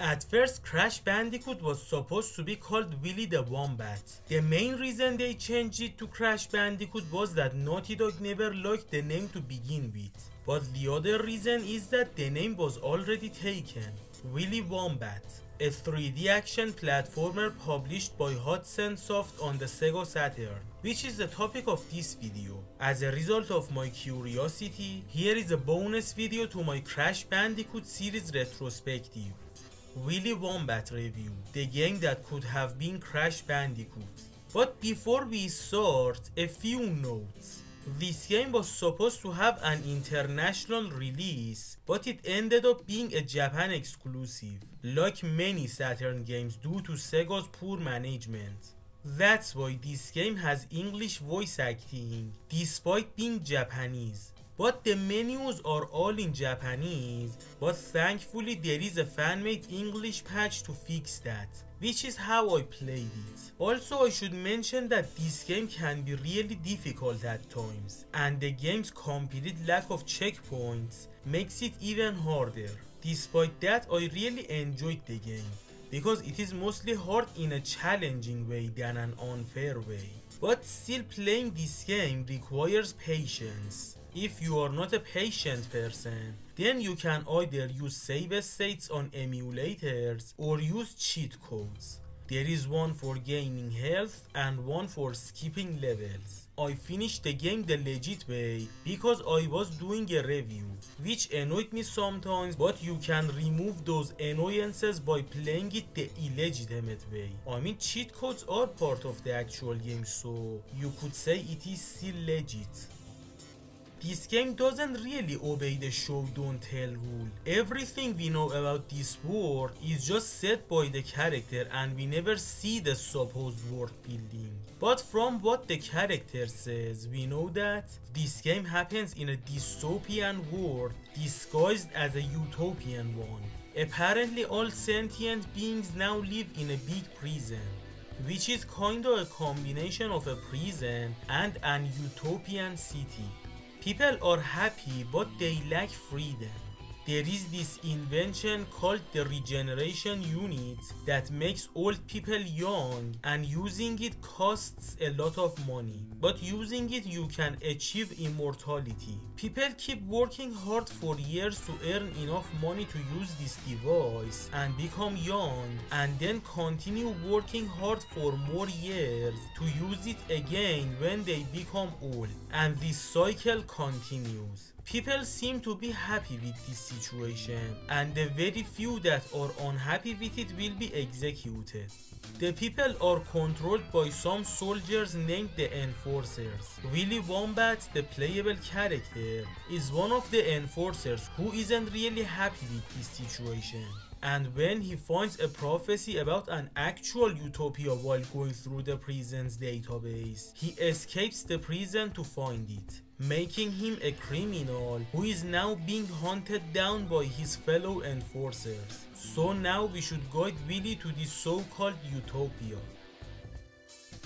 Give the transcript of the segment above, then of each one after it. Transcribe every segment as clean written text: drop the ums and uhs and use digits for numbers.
At first, Crash Bandicoot was supposed to be called Willy the Wombat. The main reason they changed it to Crash Bandicoot was that Naughty Dog never liked the name to begin with. But the other reason is that the name was already taken. Willy Wombat, a 3D action platformer published by Hudson Soft on the Sega Saturn, which is the topic of this video. As a result of my curiosity, here is a bonus video to my Crash Bandicoot series retrospective. Willy Wombat review, the game that could have been Crash Bandicoot. But before we start, a few notes. This game was supposed to have an international release, but it ended up being a Japan exclusive, like many Saturn games due to Sega's poor management. That's why this game has English voice acting, despite being Japanese. But the menus are all in Japanese, but thankfully there is a fan-made English patch to fix that, which is how I played it. Also, I should mention that this game can be really difficult at times, and the game's complete lack of checkpoints makes it even harder. Despite that, I really enjoyed the game, because it is mostly hard in a challenging way than an unfair way. But still, playing this game requires patience. If you are not a patient person, then you can either use save states on emulators or use cheat codes. There is one for gaining health and one for skipping levels. I finished the game the legit way because I was doing a review, which annoyed me sometimes, but you can remove those annoyances by playing it the illegitimate way. I mean, cheat codes are part of the actual game, so you could say it is still legit. This game doesn't really obey the show don't tell rule. Everything we know about this world is just said by the character and we never see the supposed world building. But from what the character says, we know that this game happens in a dystopian world disguised as a utopian one. Apparently all sentient beings now live in a big prison, which is kinda a combination of a prison and an utopian city. People are happy, but they lack freedom. There is this invention called the regeneration unit that makes old people young, and using it costs a lot of money. But using it you can achieve immortality. People keep working hard for years to earn enough money to use this device and become young, and then continue working hard for more years to use it again when they become old. And this cycle continues. People seem to be happy with this situation, and the very few that are unhappy with it will be executed. The people are controlled by some soldiers named the Enforcers. Willy Wombat, the playable character, is one of the Enforcers who isn't really happy with this situation. And when he finds a prophecy about an actual utopia while going through the prison's database, he escapes the prison to find it, making him a criminal who is now being hunted down by his fellow enforcers. So now we should guide Willy to this so-called utopia.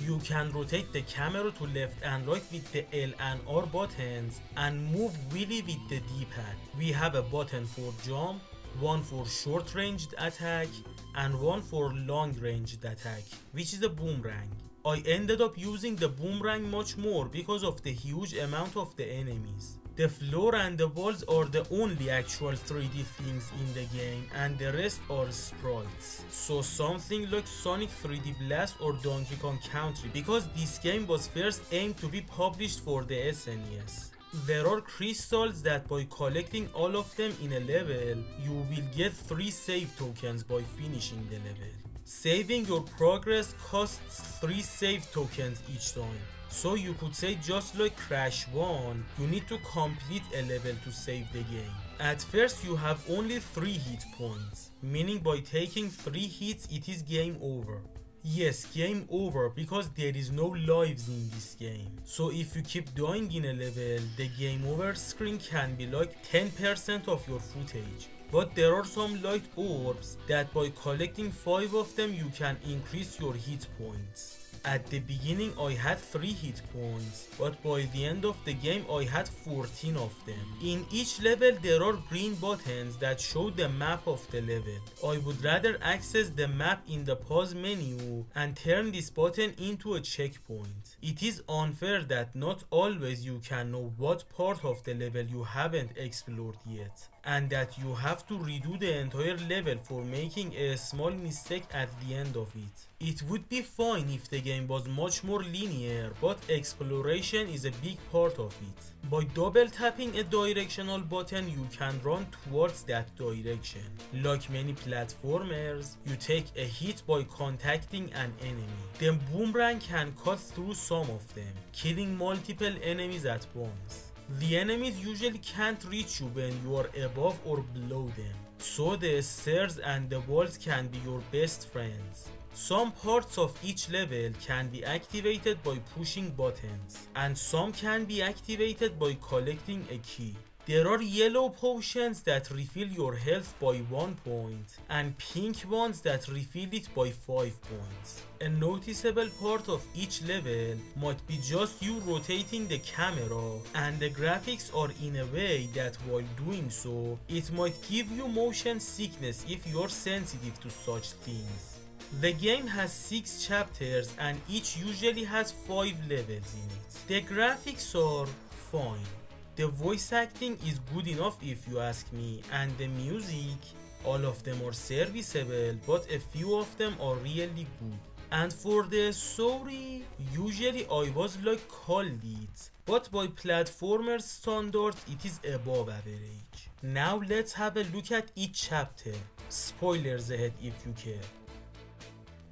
You can rotate the camera to left and right with the L and R buttons and move Willy with the D-pad. We have a button for jump, one for short ranged attack and one for long ranged attack, which is a boomerang. I ended up using the boomerang much more because of the huge amount of the enemies. The floor and the walls are the only actual 3D things in the game, and the rest are sprites. So something like Sonic 3D Blast or Donkey Kong Country, because this game was first aimed to be published for the SNES. There are crystals that by collecting all of them in a level, you will get 3 save tokens by finishing the level. Saving your progress costs 3 save tokens each time. So you could say, just like Crash 1, you need to complete a level to save the game. At first you have only 3 hit points, meaning by taking 3 hits it is game over. Yes, game over, because there is no lives in this game. So if you keep dying in a level, the game over screen can be like 10% of your footage. But there are some light orbs that by collecting 5 of them you can increase your hit points. At the beginning I had 3 hit points, but by the end of the game I had 14 of them. In each level there are green buttons that show the map of the level. I would rather access the map in the pause menu and turn this button into a checkpoint. It is unfair that not always you can know what part of the level you haven't explored yet, and that you have to redo the entire level for making a small mistake at the end of it. It would be fine if the game was much more linear, but exploration is a big part of it. By double tapping a directional button you can run towards that direction. Like many platformers, you take a hit by contacting an enemy. The boomerang can cut through some of them, killing multiple enemies at once. The enemies usually can't reach you when you are above or below them, so the stairs and the walls can be your best friends. Some parts of each level can be activated by pushing buttons, and some can be activated by collecting a key. There are yellow potions that refill your health by 1 point, and pink ones that refill it by 5 points. A noticeable part of each level might be just you rotating the camera, and the graphics are in a way that while doing so, it might give you motion sickness if you're sensitive to such things. The game has 6 chapters and each usually has 5 levels in it. The graphics are fine. The voice acting is good enough if you ask me, and the music, all of them are serviceable, but a few of them are really good. And for the story, usually I was like called it, but by platformer standards it is above average. Now let's have a look at each chapter. Spoilers ahead if you care.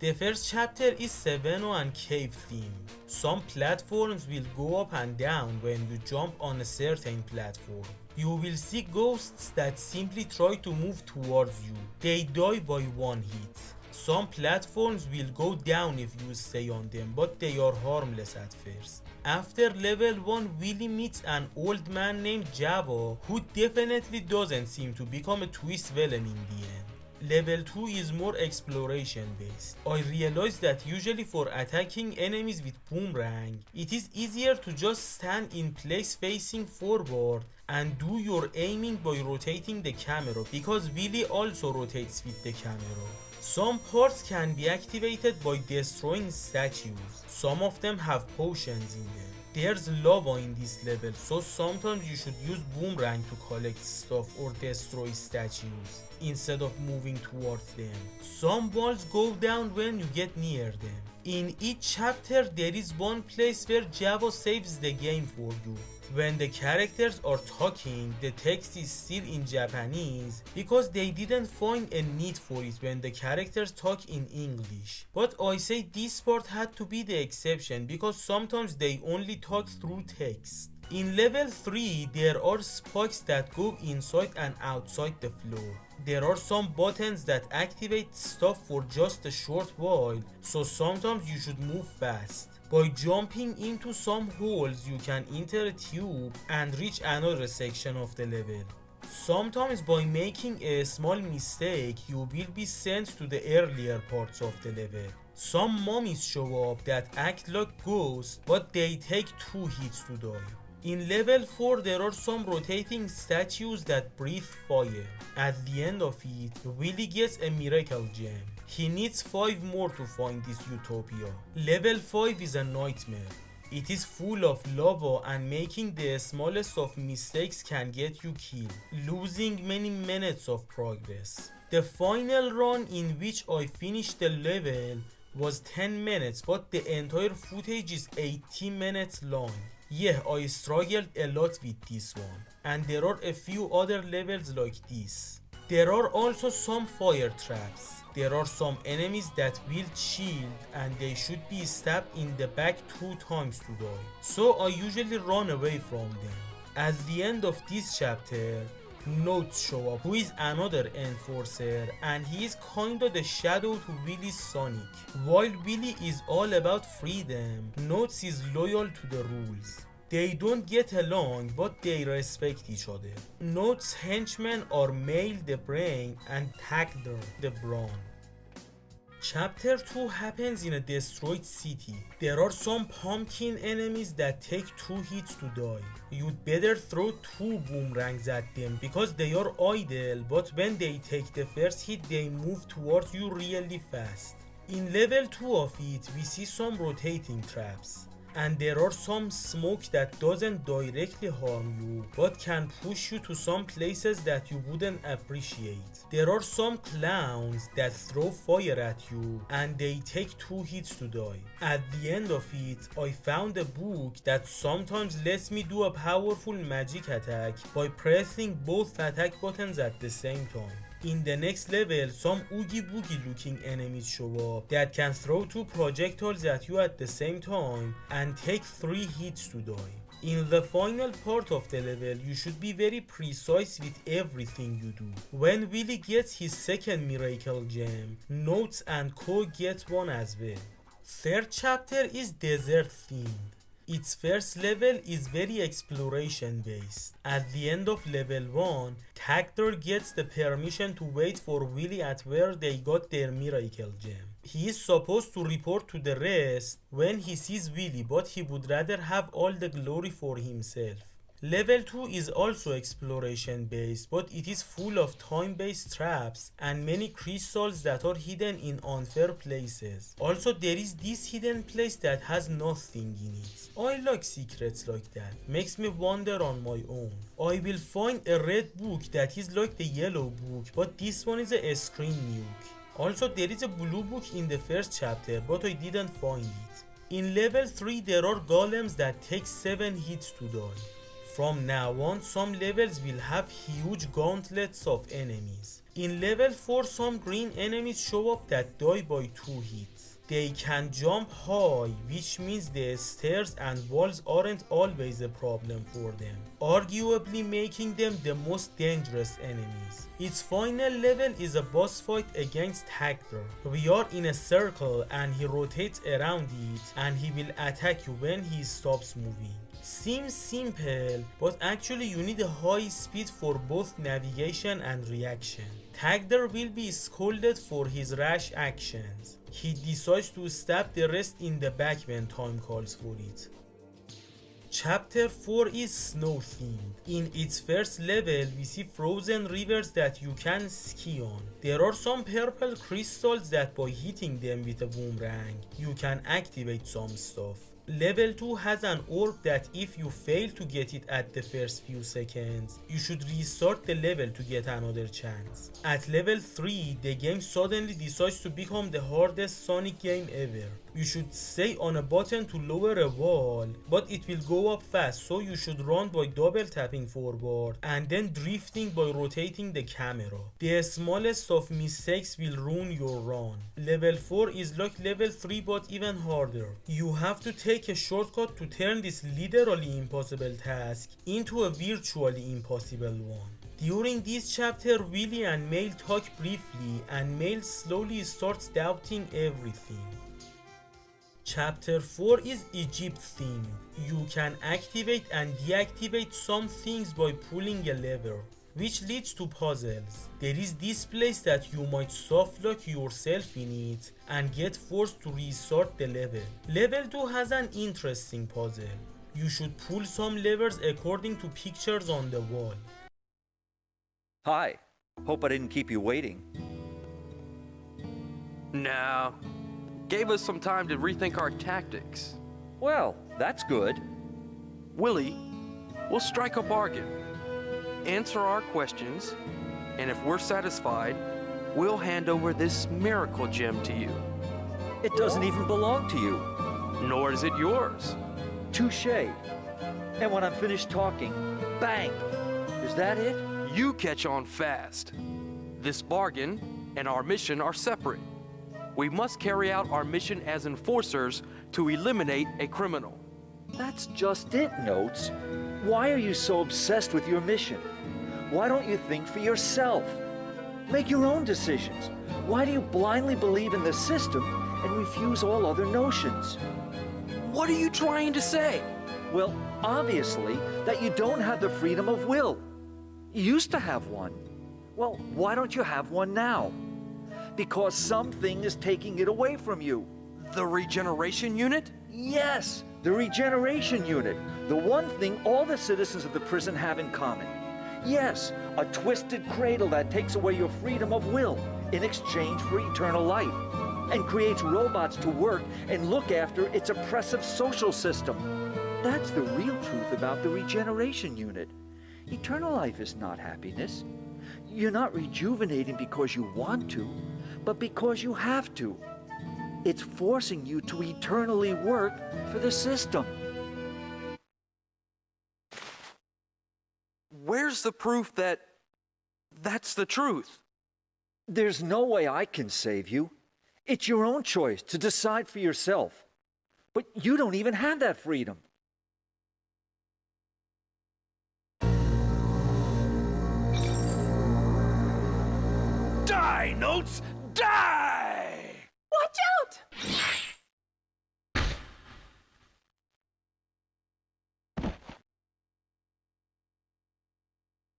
The first chapter is Savannah and Cave theme. Some platforms will go up and down when you jump on a certain platform. You will see ghosts that simply try to move towards you. They die by 1 hit. Some platforms will go down if you stay on them, but they are harmless at first. After level 1, Willy meets an old man named Java who definitely doesn't seem to become a twist villain in the end. Level 2 is more exploration based. I realized that usually for attacking enemies with boomerang, it is easier to just stand in place facing forward and do your aiming by rotating the camera, because Willy also rotates with the camera. Some parts can be activated by destroying statues. Some of them have potions in them. There's lava in this level, so sometimes you should use boomerang to collect stuff or destroy statues instead of moving towards them. Some balls go down when you get near them. In each chapter there is one place where Java saves the game for you. When the characters are talking, the text is still in Japanese because they didn't find a need for it when the characters talk in English. But I say this part had to be the exception because sometimes they only talk through text. In level 3, there are spikes that go inside and outside the floor. There are some buttons that activate stuff for just a short while, so sometimes you should move fast. By jumping into some holes, you can enter a tube and reach another section of the level. Sometimes by making a small mistake, you will be sent to the earlier parts of the level. Some mummies show up that act like ghosts, but they take 2 hits to die. In level 4 there are some rotating statues that breathe fire. At the end of it, Willy gets a miracle gem. He needs 5 more to find this utopia. Level 5 is a nightmare. It is full of lava and making the smallest of mistakes can get you killed, losing many minutes of progress. The final run in which I finished the level was 10 minutes, but the entire footage is 80 minutes long. Yeah, I struggled a lot with this one, and there are a few other levels like this. There are also some fire traps. There are some enemies that will shield and they should be stabbed in the back 2 times to die, so I usually run away from them. At the end of this chapter, Notes show up, who is another enforcer, and he is kinda the shadow to Willy's Sonic. While Willy is all about freedom, Notes is loyal to the rules. They don't get along, but they respect each other. Notes' henchmen are Mail the Brain and Tagder the Brawn. Chapter 2 happens in a destroyed city. There are some pumpkin enemies that take 2 hits to die. You'd better throw 2 boomerangs at them because they are idle, but when they take the first hit they move towards you really fast. In level 2 of it, we see some rotating traps. And there are some smoke that doesn't directly harm you but can push you to some places that you wouldn't appreciate. There are some clowns that throw fire at you and they take 2 hits to die. At the end of it, I found a book that sometimes lets me do a powerful magic attack by pressing both attack buttons at the same time. In the next level, some oogie boogie looking enemies show up that can throw 2 projectiles at you at the same time and take 3 hits to die. In the final part of the level, you should be very precise with everything you do. When Willy gets his second miracle gem, Notes and Co get one as well. Third chapter is desert themed. Its first level is very exploration based. At the end of level 1, Tagder gets the permission to wait for Willy at where they got their miracle gem. He is supposed to report to the rest when he sees Willy, but he would rather have all the glory for himself. Level 2 is also exploration based, but it is full of time based traps and many crystals that are hidden in unfair places. Also, there is this hidden place that has nothing in it. I like secrets like that, makes me wander on my own. I will find a red book that is like the yellow book, but this one is a screen nuke. Also, there is a blue book in the first chapter, but I didn't find it. In level 3 there are golems that take 7 hits to die. From now on, some levels will have huge gauntlets of enemies. In level 4, some green enemies show up that die by 2 hits. They can jump high, which means the stairs and walls aren't always a problem for them, arguably making them the most dangerous enemies. Its final level is a boss fight against Tagder. We are in a circle and he rotates around it and he will attack you when he stops moving. Seems simple, but actually you need a high speed for both navigation and reaction. Tagder will be scolded for his rash actions. He decides to stab the rest in the back when time calls for it. Chapter 4 is snow themed. In its first level, we see frozen rivers that you can ski on. There are some purple crystals that by hitting them with a boomerang, you can activate some stuff. Level 2 has an orb that if you fail to get it at the first few seconds, you should restart the level to get another chance. At level 3, the game suddenly decides to become the hardest Sonic game ever. You should stay on a button to lower a wall, but it will go up fast, so you should run by double tapping forward and then drifting by rotating the camera. The smallest of mistakes will ruin your run. Level 4 is like level 3 but even harder. You have to take a shortcut to turn this literally impossible task into a virtually impossible one. During this chapter, Willy and Mail talk briefly and Mail slowly starts doubting everything. Chapter 4 is Egypt themed. You can activate and deactivate some things by pulling a lever, which leads to puzzles. There is this place that you might softlock yourself in it and get forced to restart the level. Level 2 has an interesting puzzle. You should pull some levers according to pictures on the wall. Hi, hope I didn't keep you waiting. No. Gave us some time to rethink our tactics. Well, that's good. Willy, we'll strike a bargain. Answer our questions, and if we're satisfied, we'll hand over this miracle gem to you. It doesn't even belong to you. Nor is it yours. Touché. And when I'm finished talking, bang! Is that it? You catch on fast. This bargain and our mission are separate. We must carry out our mission as enforcers to eliminate a criminal. That's just it, Notes. Why are you so obsessed with your mission? Why don't you think for yourself? Make your own decisions. Why do you blindly believe in the system and refuse all other notions? What are you trying to say? Well, obviously, that you don't have the freedom of will. You used to have one. Well, why don't you have one now? because something is taking it away from you. The regeneration unit? Yes, the regeneration unit. The one thing all the citizens of the prison have in common. Yes, a twisted cradle that takes away your freedom of will in exchange for eternal life, and creates robots to work and look after its oppressive social system. That's the real truth about the regeneration unit. Eternal life is not happiness. You're not rejuvenating because you want to, but because you have to. It's forcing you to eternally work for the system. Where's the proof that that's the truth? There's no way I can save you. It's your own choice to decide for yourself. But you don't even have that freedom. Die, Notes! Die! Watch out!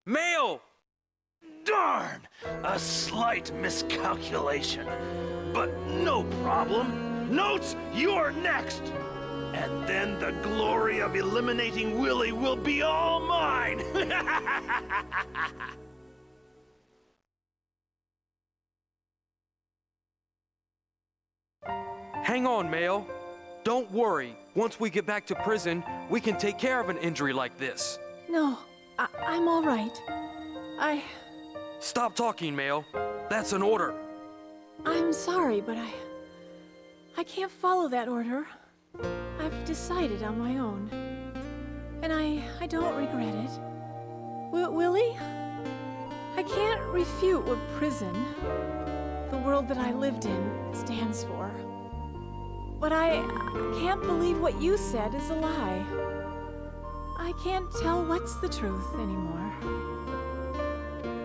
Mail! Darn! A slight miscalculation. But no problem. Notes, you're next! And then the glory of eliminating Willy will be all mine! Hang on, Mail. Don't worry. Once we get back to prison, we can take care of an injury like this. No, I'm all right. Stop talking, Mail. That's an order. I'm sorry, but I can't follow that order. I've decided on my own. And I don't regret it. Willy? I can't refute what prison, the world that I lived in, stands for. But I can't believe what you said is a lie. I can't tell what's the truth anymore.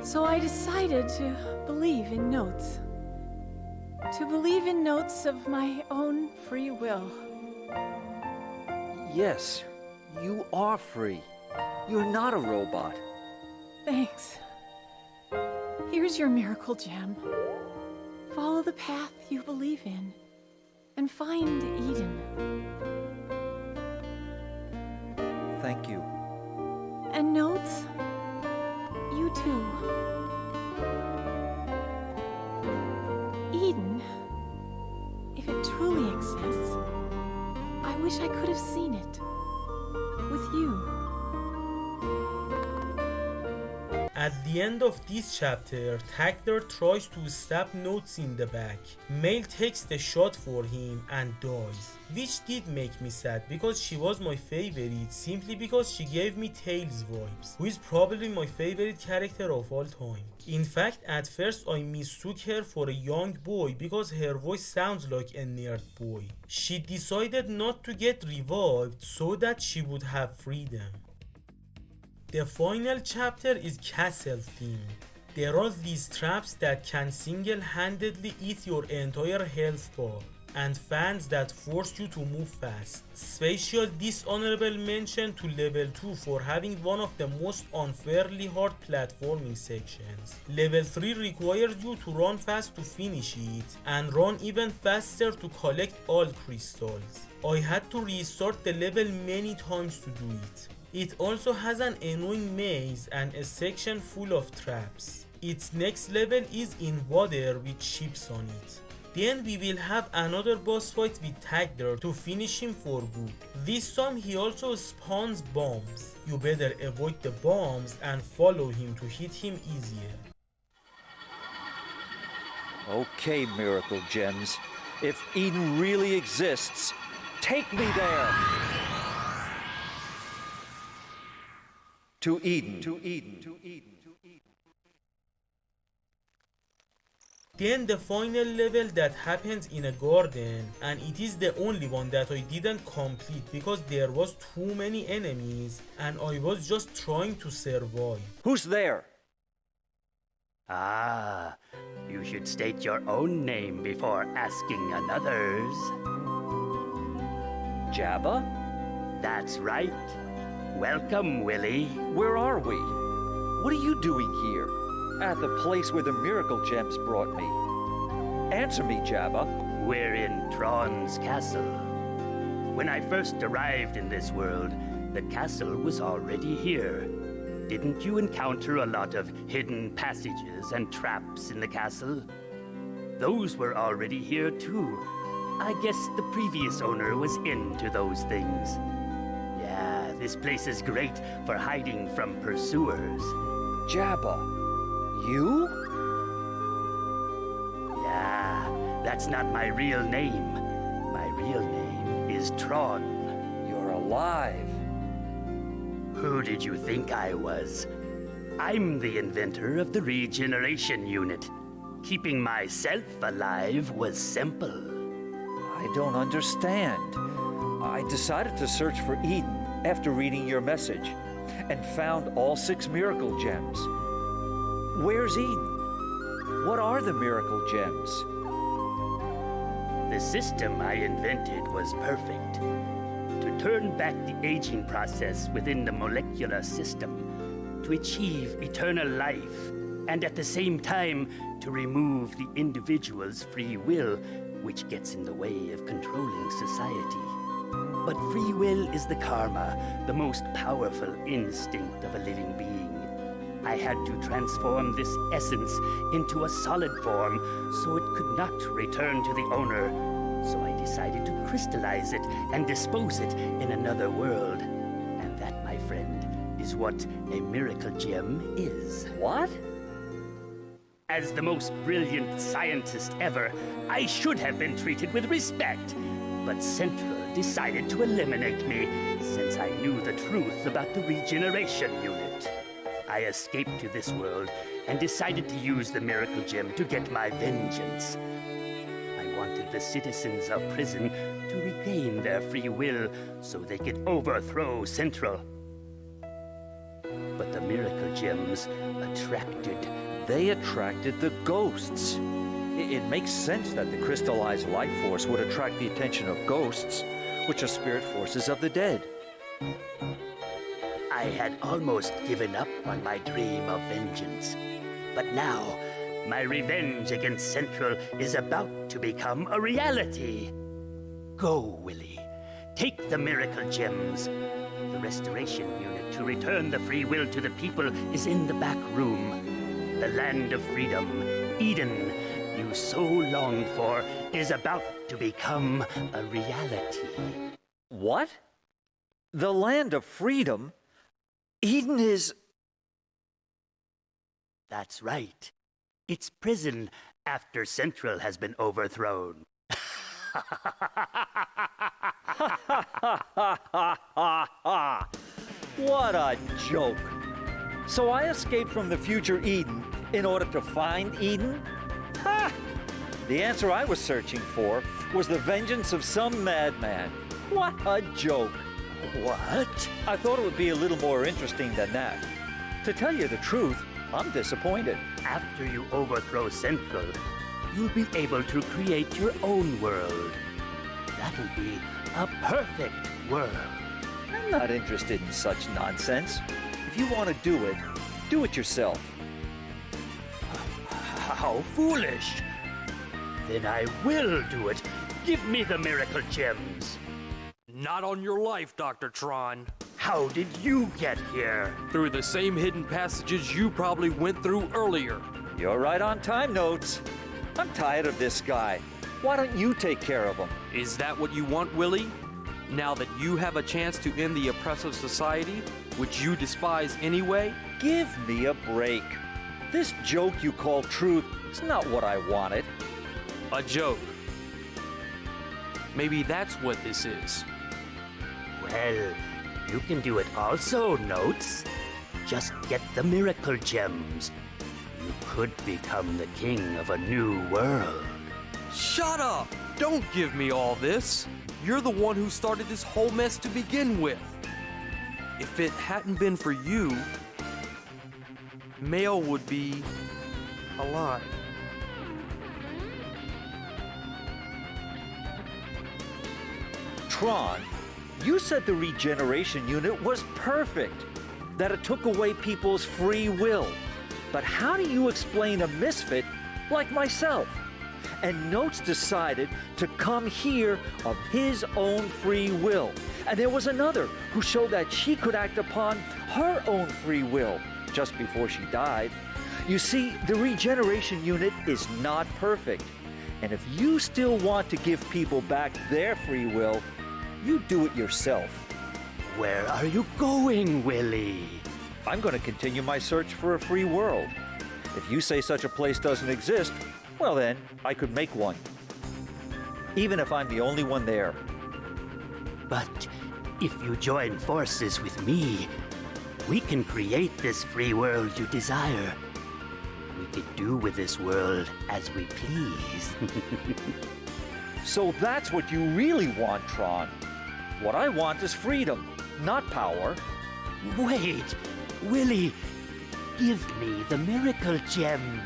So I decided to believe in Notes. To believe in Notes of my own free will. Yes, you are free. You're not a robot. Thanks. Here's your miracle gem. Follow the path you believe in, and find Eden. Thank you. And Notes, you too. Eden, if it truly exists, I wish I could have seen it. With you. At the end of this chapter, Tagler tries to stab Notes in the back. Mail takes the shot for him and dies, which did make me sad because she was my favorite simply because she gave me Tails vibes, who is probably my favorite character of all time. In fact, at first I mistook her for a young boy because her voice sounds like a nerd boy. She decided not to get revived so that she would have freedom. The final chapter is castle themed. There are these traps that can single-handedly eat your entire health bar, and fans that force you to move fast. Special dishonorable mention to level 2 for having one of the most unfairly hard platforming sections. Level 3 requires you to run fast to finish it, and run even faster to collect all crystals. I had to restart the level many times to do it. It also has an annoying maze and a section full of traps. Its next level is in water with ships on it. Then we will have another boss fight with Tagler to finish him for good. This time he also spawns bombs. You better avoid the bombs and follow him to hit him easier. Okay, Miracle Gems. If Eden really exists, take me there! To Eden. To Eden. To Eden. Then the final level that happens in a garden, and it is the only one that I didn't complete because there was too many enemies and I was just trying to survive. Who's there? Ah, you should state your own name before asking another's. Jabba? That's right. Welcome, Willy. Where are we? What are you doing here? At the place where the Miracle Gems brought me. Answer me, Jabba. We're in Tron's castle. When I first arrived in this world, the castle was already here. Didn't you encounter a lot of hidden passages and traps in the castle? Those were already here too. I guess the previous owner was into those things. Yeah, this place is great for hiding from pursuers. Jabba, you? Yeah, that's not my real name. My real name is Tron. You're alive. Who did you think I was? I'm the inventor of the regeneration unit. Keeping myself alive was simple. I don't understand. I decided to search for Eden after reading your message and found all 6 miracle gems. Where's Eden? What are the miracle gems? The system I invented was perfect. To turn back the aging process within the molecular system, to achieve eternal life, and at the same time, to remove the individual's free will, which gets in the way of controlling society. But free will is the karma, the most powerful instinct of a living being. I had to transform this essence into a solid form so it could not return to the owner. So I decided to crystallize it and dispose it in another world. And that, my friend, is what a miracle gem is. What? As the most brilliant scientist ever, I should have been treated with respect. But Central decided to eliminate me since I knew the truth about the regeneration unit. I escaped to this world and decided to use the miracle gem to get my vengeance. I wanted the citizens of prison to regain their free will so they could overthrow Central. But the miracle gems They attracted the ghosts. It makes sense that the crystallized life force would attract the attention of ghosts, which are spirit forces of the dead. I had almost given up on my dream of vengeance. But now, my revenge against Central is about to become a reality. Go, Willy. Take the miracle gems. The restoration unit to return the free will to the people is in the back room. The land of freedom, Eden, you so longed for, is about to become a reality. What? The land of freedom? Eden is... That's right. It's prison after Central has been overthrown. What a joke. So I escaped from the future Eden in order to find Eden? Ha! The answer I was searching for was the vengeance of some madman. What a joke. What? I thought it would be a little more interesting than that. To tell you the truth, I'm disappointed. After you overthrow Central, you'll be able to create your own world. That'll be a perfect world. I'm not interested in such nonsense. If you want to do it yourself. How foolish! Then I will do it. Give me the miracle gems. Not on your life, Dr. Tron. How did you get here? Through the same hidden passages you probably went through earlier. You're right on time, Notes. I'm tired of this guy. Why don't you take care of him? Is that what you want, Willy? Now that you have a chance to end the oppressive society, which you despise anyway? Give me a break. This joke you call truth is not what I wanted. A joke. Maybe that's what this is. Well, you can do it also, Notes. Just get the miracle gems. You could become the king of a new world. Shut up! Don't give me all this. You're the one who started this whole mess to begin with. If it hadn't been for you, Mail would be alive. Tron, you said the regeneration unit was perfect, that it took away people's free will. But how do you explain a misfit like myself? and Notes decided to come here of his own free will. And there was another who showed that she could act upon her own free will just before she died. You see, the regeneration unit is not perfect. And if you still want to give people back their free will, you do it yourself. Where are you going, Willy? I'm going to continue my search for a free world. If you say such a place doesn't exist, well then, I could make one. Even if I'm the only one there. But if you join forces with me, we can create this free world you desire. We could do with this world as we please. So that's what you really want, Tron. What I want is freedom, not power. Wait, Willy, give me the miracle gems.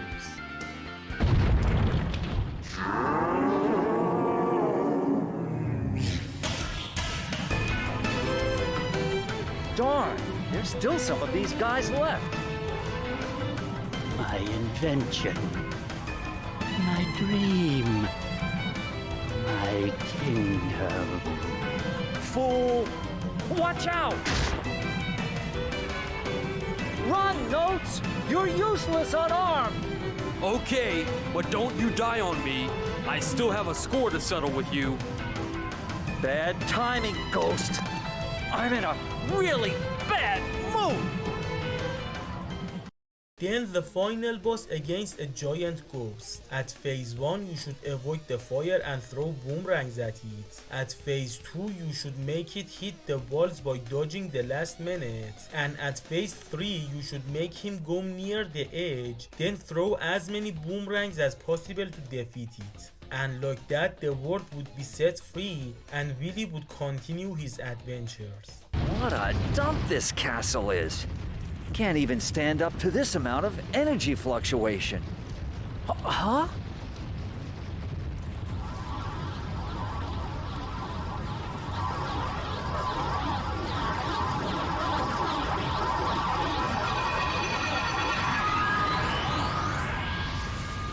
Darn, there's still some of these guys left. My invention. My dream. My kingdom. Fool! Watch out! Run, Notes! You're useless unarmed! Okay, but don't you die on me. I still have a score to settle with you. Bad timing, Ghost. I'm in a really bad mood! Then the final boss against a giant ghost. At phase 1 you should avoid the fire and throw boomerangs at it. At phase 2 you should make it hit the walls by dodging the last minute. And at phase 3 you should make him go near the edge, then throw as many boomerangs as possible to defeat it. And like that the world would be set free and Willy would continue his adventures. What a dump this castle is! Can't even stand up to this amount of energy fluctuation. Huh?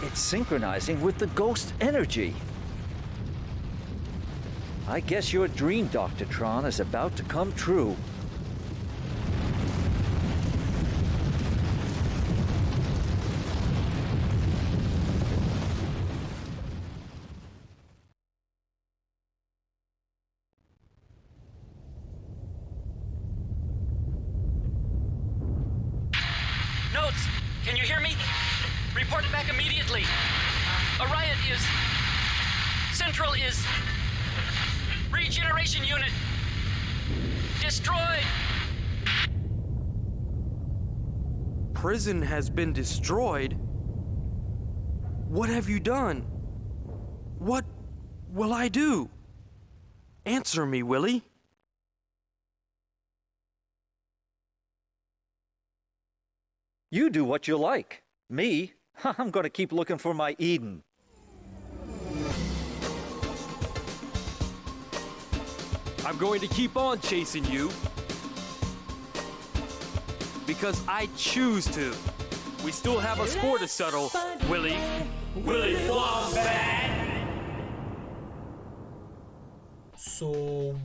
It's synchronizing with the ghost energy. I guess your dream, Dr. Tron, is about to come true. Notes, can you hear me? Report it back immediately. A riot is... Central is... Regeneration unit... Destroyed! Prison has been destroyed? What have you done? What will I do? Answer me, Willy. You do what you like. Me? I'm gonna keep looking for my Eden. I'm going to keep on chasing you. Because I choose to. We still have a score to settle, Willy. Willy Wombat! So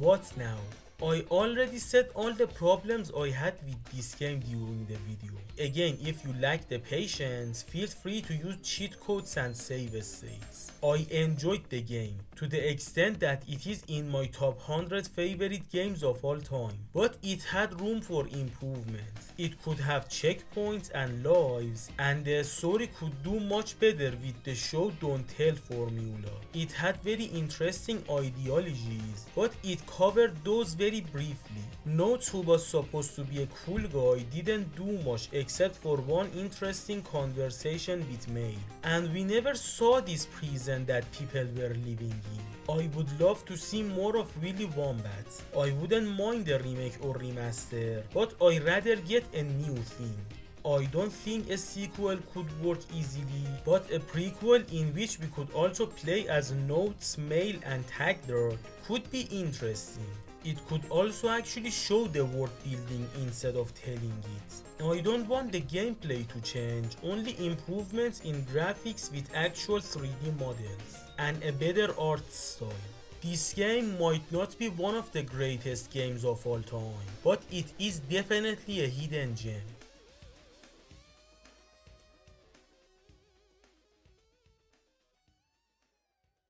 what now? I already said all the problems I had with this game during the video. Again, if you lack the patience, feel free to use cheat codes and save states. I enjoyed the game to the extent that it is in my top 100 favorite games of all time, but it had room for improvement. It could have checkpoints and lives, and the story could do much better with the show don't tell formula. It had very interesting ideologies, but it covered those very briefly. Notes, who was supposed to be a cool guy, didn't do much except for one interesting conversation with May. And we never saw this prison that people were living in. I would love to see more of Willy Wombat. I wouldn't mind a remake or remaster, but I'd rather get a new thing. I don't think a sequel could work easily, but a prequel in which we could also play as Notes, Mail and Tagder could be interesting. It could also actually show the world building instead of telling it. I don't want the gameplay to change, only improvements in graphics with actual 3D models and a better art style. This game might not be one of the greatest games of all time, but it is definitely a hidden gem.